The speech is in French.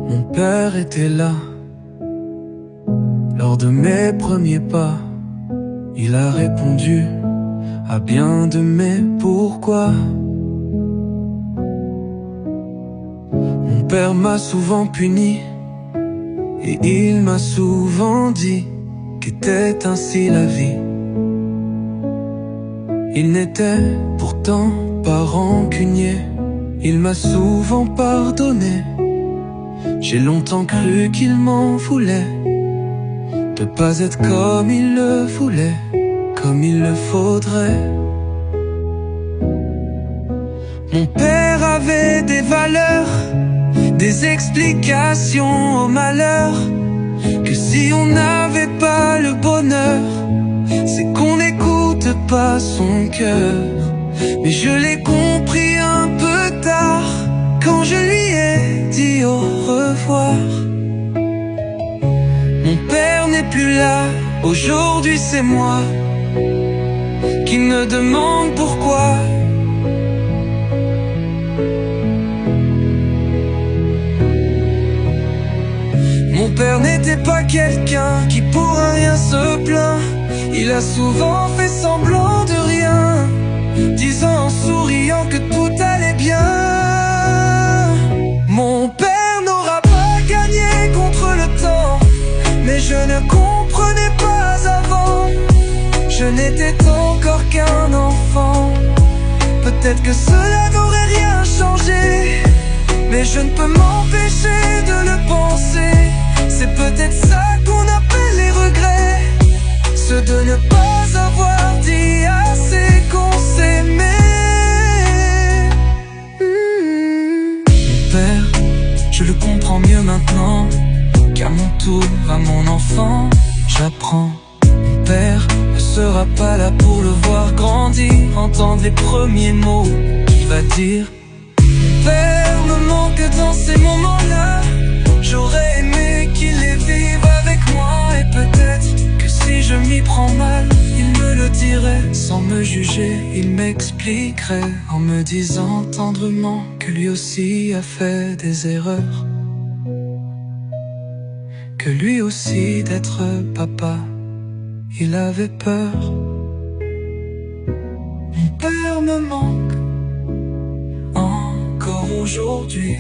Mon père était là lors de mes premiers pas. Il a répondu à bien de mes pourquoi. Mon père m'a souvent puni et il m'a souvent dit qu'était ainsi la vie. Il n'était pourtant pas rancunier, il m'a souvent pardonné. J'ai longtemps cru qu'il m'en voulait de pas être comme il le voulait, comme il le faudrait. Mon père avait des valeurs, des explications au malheur, que si on n'avait pas le bonheur, c'est qu'on n'écoute pas son cœur. Mais je l'ai compris un peu tard, quand je lui ai dit au revoir. Mon père n'est plus là, aujourd'hui c'est moi qui me demande pourquoi. Mon père n'était pas quelqu'un qui pour rien se plaint. Il a souvent fait semblant de rien, disant en souriant que tout allait bien. Mon père n'aura pas gagné contre le temps, mais je ne comprenais pas avant. Je n'étais encore qu'un enfant. Peut-être que cela n'aurait rien changé, mais je ne peux m'empêcher de le penser. C'est peut-être ça qu'on appelle les regrets, ceux de ne pas avoir dit assez qu'on s'aimait. Mon père, je le comprends mieux maintenant, qu'à mon tour, à mon enfant, j'apprends. Mon père ne sera pas là pour le voir grandir, entendre les premiers mots qu'il va dire. Mon père me manque dans ces moments-là. J'aurais aimé qu'il les vive avec moi, et peut-être que si je m'y prends mal, il me le dirait sans me juger. Il m'expliquerait en me disant tendrement que lui aussi a fait des erreurs, que lui aussi d'être papa, il avait peur. Mon père me manque encore aujourd'hui.